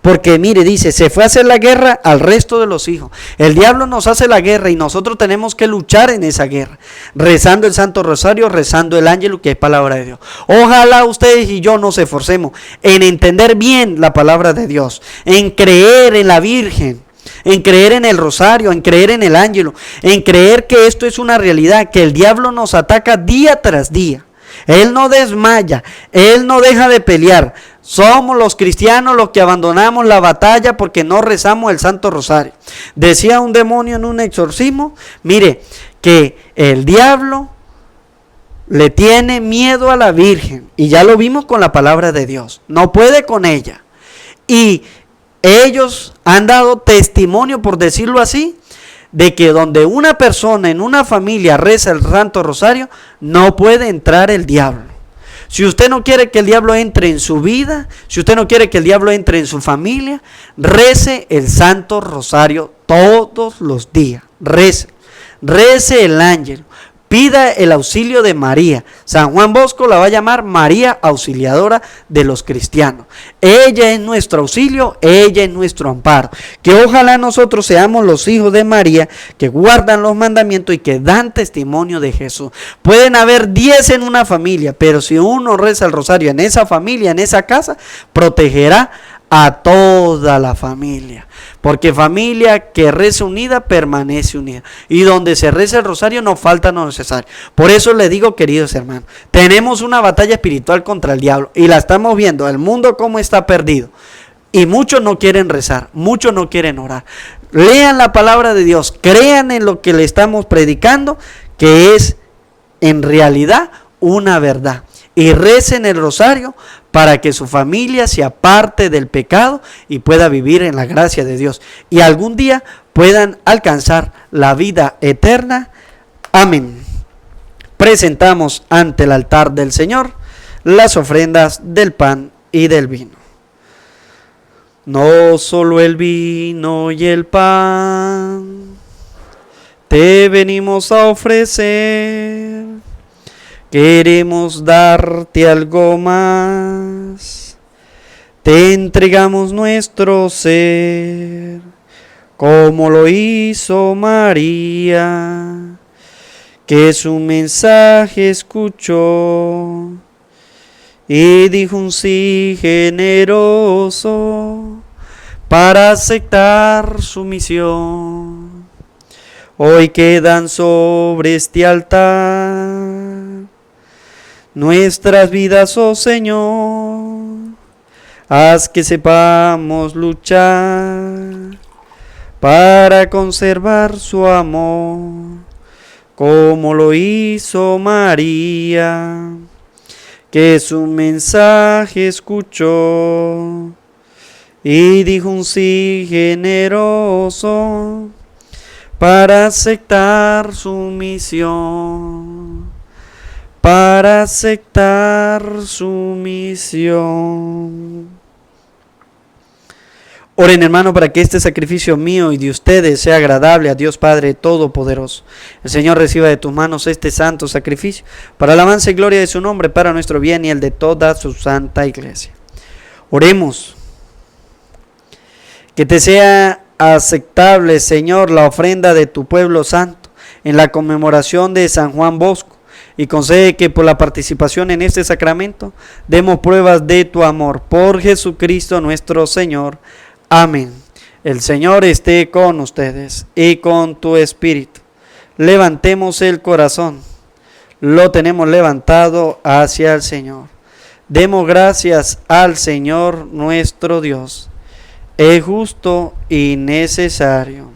Porque mire, dice, se fue a hacer la guerra al resto de los hijos. El diablo nos hace la guerra y nosotros tenemos que luchar en esa guerra, rezando el Santo Rosario, rezando el Ángelo, que es palabra de Dios. Ojalá ustedes y yo nos esforcemos en entender bien la palabra de Dios, en creer en la Virgen, en creer en el rosario, en creer en el ángelo, en creer que esto es una realidad, que el diablo nos ataca día tras día. Él no desmaya, Él no deja de pelear. Somos los cristianos los que abandonamos la batalla porque no rezamos el Santo Rosario. Decía un demonio en un exorcismo, mire, que el diablo le tiene miedo a la Virgen. Y ya lo vimos con la palabra de Dios. No puede con ella. Y ellos han dado testimonio, por decirlo así, de que donde una persona en una familia reza el Santo Rosario, no puede entrar el diablo. Si usted no quiere que el diablo entre en su vida, si usted no quiere que el diablo entre en su familia, rece el Santo Rosario todos los días. Rece el ángel. Pida el auxilio de María. San Juan Bosco la va a llamar María Auxiliadora de los cristianos. Ella es nuestro auxilio, ella es nuestro amparo. Que ojalá nosotros seamos los hijos de María, que guardan los mandamientos y que dan testimonio de Jesús. Pueden haber 10 en una familia, pero si uno reza el rosario en esa familia, en esa casa, protegerá a toda la familia, porque familia que reza unida permanece unida, y donde se reza el rosario no falta lo necesario. Por eso les digo, queridos hermanos, tenemos una batalla espiritual contra el diablo y la estamos viendo, el mundo cómo está perdido, y muchos no quieren rezar, muchos no quieren orar. Lean la palabra de Dios, crean en lo que le estamos predicando, que es en realidad una verdad, y recen el rosario para que su familia se aparte del pecado y pueda vivir en la gracia de Dios. Y algún día puedan alcanzar la vida eterna. Amén. Presentamos ante el altar del Señor las ofrendas del pan y del vino. No solo el vino y el pan te venimos a ofrecer. Queremos darte algo más, te entregamos nuestro ser, como lo hizo María, que su mensaje escuchó y dijo un sí generoso para aceptar su misión. Hoy quedan sobre este altar nuestras vidas, oh Señor, haz que sepamos luchar para conservar su amor, como lo hizo María, que su mensaje escuchó y dijo un sí generoso para aceptar su misión. Para aceptar su misión. Oren, hermano, para que este sacrificio mío y de ustedes sea agradable a Dios Padre Todopoderoso. El Señor reciba de tus manos este santo sacrificio para alabanza y gloria de su nombre, para nuestro bien y el de toda su santa iglesia. Oremos. Que te sea aceptable, Señor, la ofrenda de tu pueblo santo en la conmemoración de San Juan Bosco, y concede que por la participación en este sacramento demos pruebas de tu amor. Por Jesucristo nuestro Señor. Amén. El Señor esté con ustedes y con tu espíritu. Levantemos el corazón. Lo tenemos levantado hacia el Señor. Demos gracias al Señor nuestro Dios. Es justo y necesario.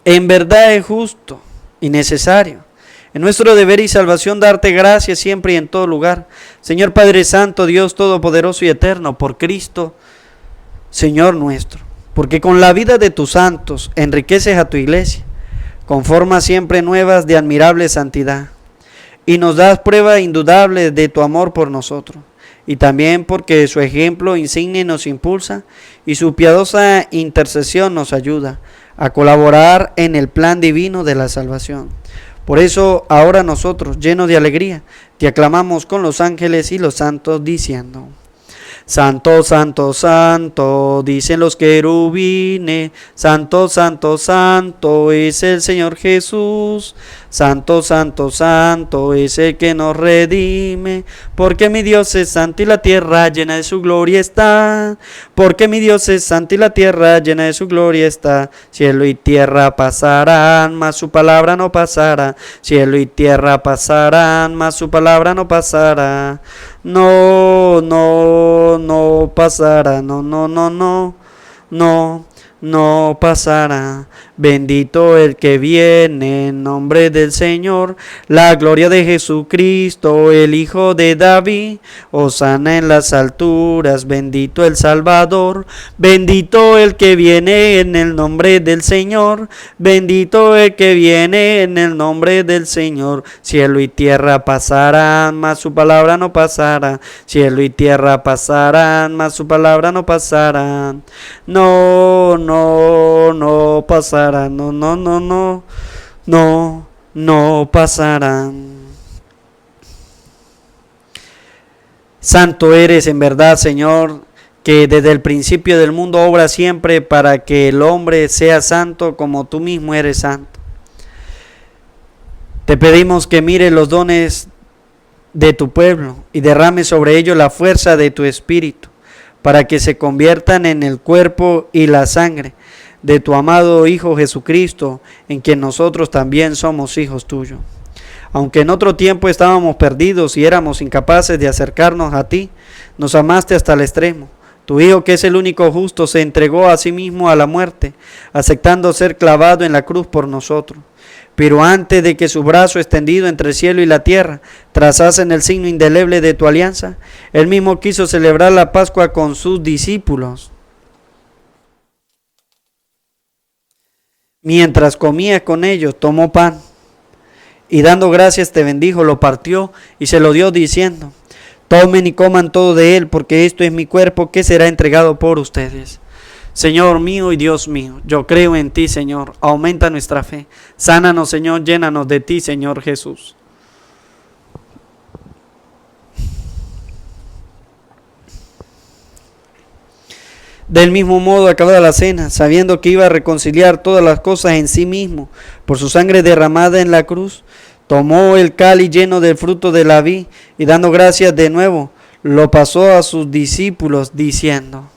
En verdad es justo y necesario. En nuestro deber y salvación darte gracias siempre y en todo lugar. Señor Padre Santo, Dios Todopoderoso y Eterno, por Cristo, Señor nuestro. Porque con la vida de tus santos enriqueces a tu iglesia, conformas siempre nuevas de admirable santidad, y nos das prueba indudable de tu amor por nosotros. Y también porque su ejemplo insigne nos impulsa y su piadosa intercesión nos ayuda a colaborar en el plan divino de la salvación. Por eso ahora nosotros, llenos de alegría, te aclamamos con los ángeles y los santos diciendo: Santo, santo, santo, dicen los querubines, santo, santo, santo es el Señor Jesús. Santo, santo, santo es el que nos redime, porque mi Dios es santo y la tierra llena de su gloria está. Porque mi Dios es santo y la tierra llena de su gloria está. Cielo y tierra pasarán, mas su palabra no pasará. Cielo y tierra pasarán, mas su palabra no pasará. No, no, no pasará, no, no, no, no, no, no pasará. Bendito el que viene en nombre del Señor, la gloria de Jesucristo, el Hijo de David. Hosana en las alturas, bendito el Salvador. Bendito el que viene en el nombre del Señor. Bendito el que viene en el nombre del Señor. Cielo y tierra pasarán, mas su palabra no pasará. Cielo y tierra pasarán, mas su palabra no pasará. No, no, no pasará. No, no, no, no, no, no pasarán. Santo eres en verdad, Señor, que desde el principio del mundo obra siempre para que el hombre sea santo como tú mismo eres santo. Te pedimos que mires los dones de tu pueblo y derrame sobre ellos la fuerza de tu espíritu, para que se conviertan en el cuerpo y la sangre de tu amado Hijo Jesucristo, en quien nosotros también somos hijos tuyos. Aunque en otro tiempo estábamos perdidos y éramos incapaces de acercarnos a ti, nos amaste hasta el extremo. Tu Hijo, que es el único justo, se entregó a sí mismo a la muerte, aceptando ser clavado en la cruz por nosotros. Pero antes de que su brazo extendido entre el cielo y la tierra trazasen el signo indeleble de tu alianza, Él mismo quiso celebrar la Pascua con sus discípulos. Mientras comía con ellos, tomó pan y dando gracias te bendijo, lo partió y se lo dio diciendo: tomen y coman todo de él, porque esto es mi cuerpo que será entregado por ustedes. Señor mío y Dios mío, yo creo en ti, Señor, aumenta nuestra fe. Sánanos, Señor, llénanos de ti, Señor Jesús. Del mismo modo, acabada la cena, sabiendo que iba a reconciliar todas las cosas en sí mismo, por su sangre derramada en la cruz, tomó el cáliz lleno del fruto de la vid, y dando gracias de nuevo, lo pasó a sus discípulos, diciendo: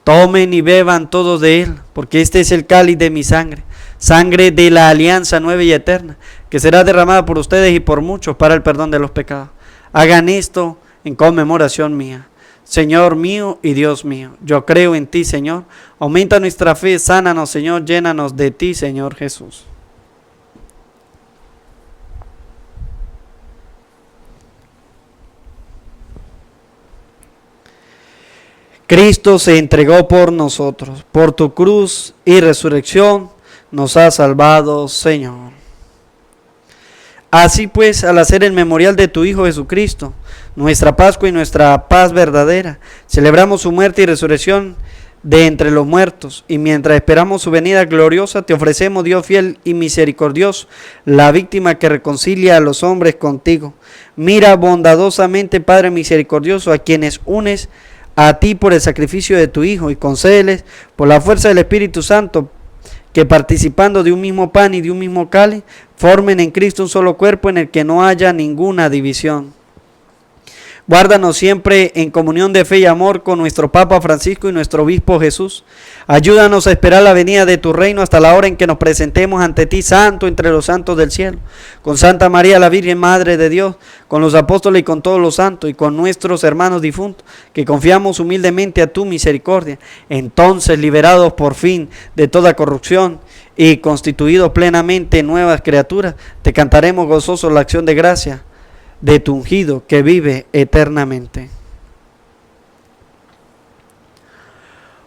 tomen y beban todos de él, porque este es el cáliz de mi sangre, sangre de la alianza nueva y eterna, que será derramada por ustedes y por muchos para el perdón de los pecados. Hagan esto en conmemoración mía. Señor mío y Dios mío, yo creo en ti, Señor. Aumenta nuestra fe, sánanos, Señor, llénanos de ti, Señor Jesús. Cristo se entregó por nosotros, por tu cruz y resurrección nos ha salvado, Señor. Así pues, al hacer el memorial de tu Hijo Jesucristo, nuestra Pascua y nuestra paz verdadera, celebramos su muerte y resurrección de entre los muertos, y mientras esperamos su venida gloriosa, te ofrecemos, Dios fiel y misericordioso, la víctima que reconcilia a los hombres contigo. Mira bondadosamente, Padre misericordioso, a quienes unes a ti por el sacrificio de tu Hijo, y concédeles por la fuerza del Espíritu Santo que participando de un mismo pan y de un mismo cáliz, formen en Cristo un solo cuerpo en el que no haya ninguna división. Guárdanos siempre en comunión de fe y amor con nuestro Papa Francisco y nuestro Obispo Jesús. Ayúdanos a esperar la venida de tu reino hasta la hora en que nos presentemos ante ti, santo entre los santos del cielo, con Santa María la Virgen Madre de Dios, con los apóstoles y con todos los santos, y con nuestros hermanos difuntos, que confiamos humildemente a tu misericordia. Entonces, liberados por fin de toda corrupción y constituidos plenamente nuevas criaturas, te cantaremos gozosos la acción de gracia de tu ungido que vive eternamente.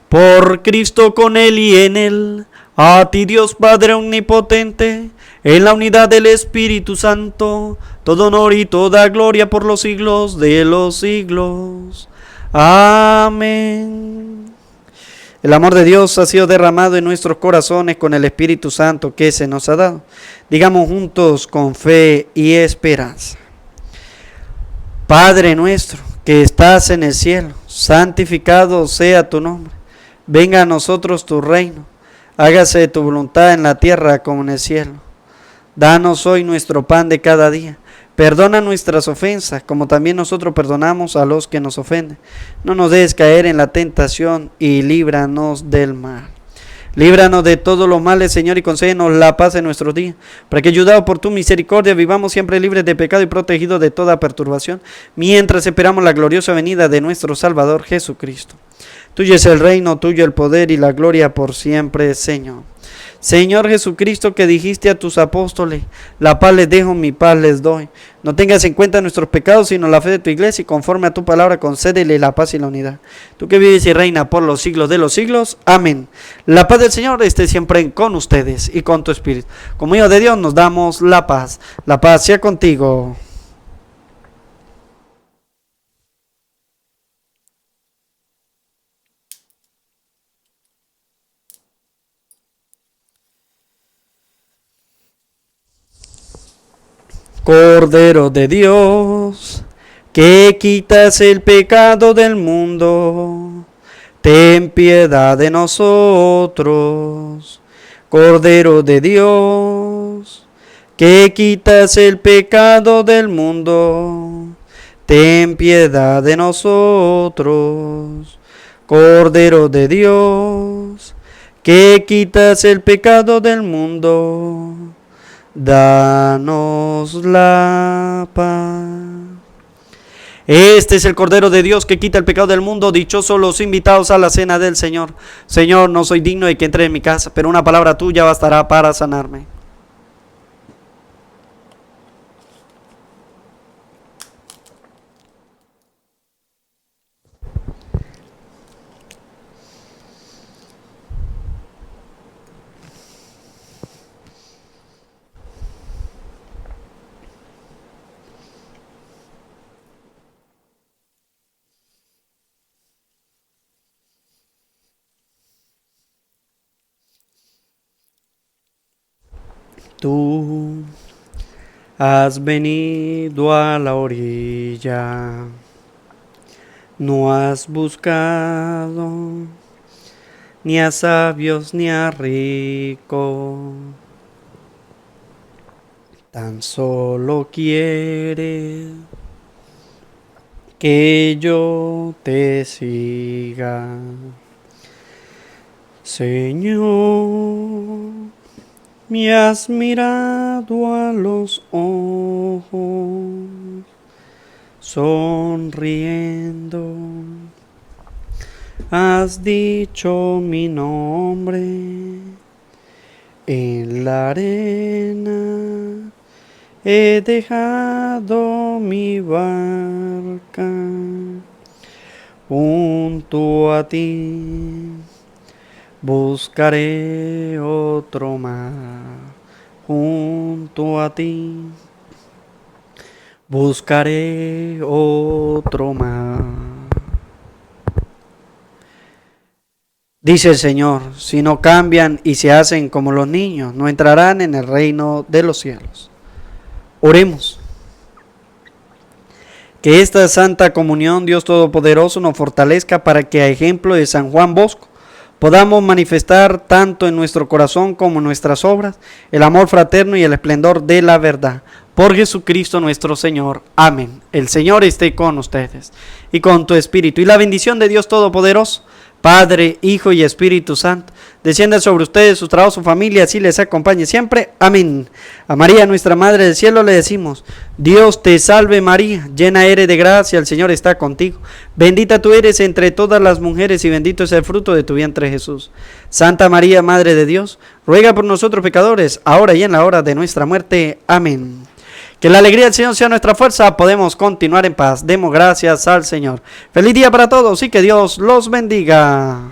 Por Cristo, con Él y en Él, a ti Dios Padre omnipotente, en la unidad del Espíritu Santo, todo honor y toda gloria por los siglos de los siglos. Amén. El amor de Dios ha sido derramado en nuestros corazones con el Espíritu Santo que se nos ha dado. Digamos juntos con fe y esperanza. Padre nuestro que estás en el cielo, santificado sea tu nombre. Venga a nosotros tu reino. Hágase tu voluntad en la tierra como en el cielo. Danos hoy nuestro pan de cada día. Perdona nuestras ofensas, como también nosotros perdonamos a los que nos ofenden. No nos dejes caer en la tentación y líbranos del mal. Líbranos de todos los males, Señor, y concédenos la paz en nuestros días, para que, ayudados por tu misericordia, vivamos siempre libres de pecado y protegidos de toda perturbación, mientras esperamos la gloriosa venida de nuestro Salvador Jesucristo. Tuyo es el reino, tuyo el poder y la gloria por siempre, Señor. Señor Jesucristo, que dijiste a tus apóstoles, la paz les dejo, mi paz les doy. No tengas en cuenta nuestros pecados, sino la fe de tu iglesia, y conforme a tu palabra concédele la paz y la unidad. Tú que vives y reinas por los siglos de los siglos. Amén. La paz del Señor esté siempre con ustedes y con tu espíritu. Como hijos de Dios nos damos la paz. La paz sea contigo. Cordero de Dios, que quitas el pecado del mundo, ten piedad de nosotros. Cordero de Dios, que quitas el pecado del mundo, ten piedad de nosotros. Cordero de Dios, que quitas el pecado del mundo, danos la paz. Este es el Cordero de Dios que quita el pecado del mundo. Dichosos los invitados a la cena del Señor. Señor, no soy digno de que entre en mi casa, pero una palabra tuya bastará para sanarme. Tú has venido a la orilla, no has buscado ni a sabios ni a ricos, tan solo quieres que yo te siga, Señor. Me has mirado a los ojos, sonriendo, has dicho mi nombre en la arena, he dejado mi barca junto a ti. Buscaré otro mar junto a ti. Buscaré otro mar. Dice el Señor, si no cambian y se hacen como los niños, no entrarán en el reino de los cielos. Oremos. Que esta santa comunión, Dios Todopoderoso, nos fortalezca para que, a ejemplo de San Juan Bosco, podamos manifestar tanto en nuestro corazón como en nuestras obras el amor fraterno y el esplendor de la verdad. Por Jesucristo nuestro Señor. Amén. El Señor esté con ustedes y con tu espíritu. Y la bendición de Dios Todopoderoso, Padre, Hijo y Espíritu Santo, descienda sobre ustedes, sus trabajos, su familia, así les acompañe siempre. Amén. A María, nuestra Madre del Cielo, le decimos: Dios te salve María, llena eres de gracia, el Señor está contigo. Bendita tú eres entre todas las mujeres y bendito es el fruto de tu vientre Jesús. Santa María, Madre de Dios, ruega por nosotros pecadores, ahora y en la hora de nuestra muerte. Amén. Que la alegría del Señor sea nuestra fuerza, podemos continuar en paz. Demos gracias al Señor. Feliz día para todos y que Dios los bendiga.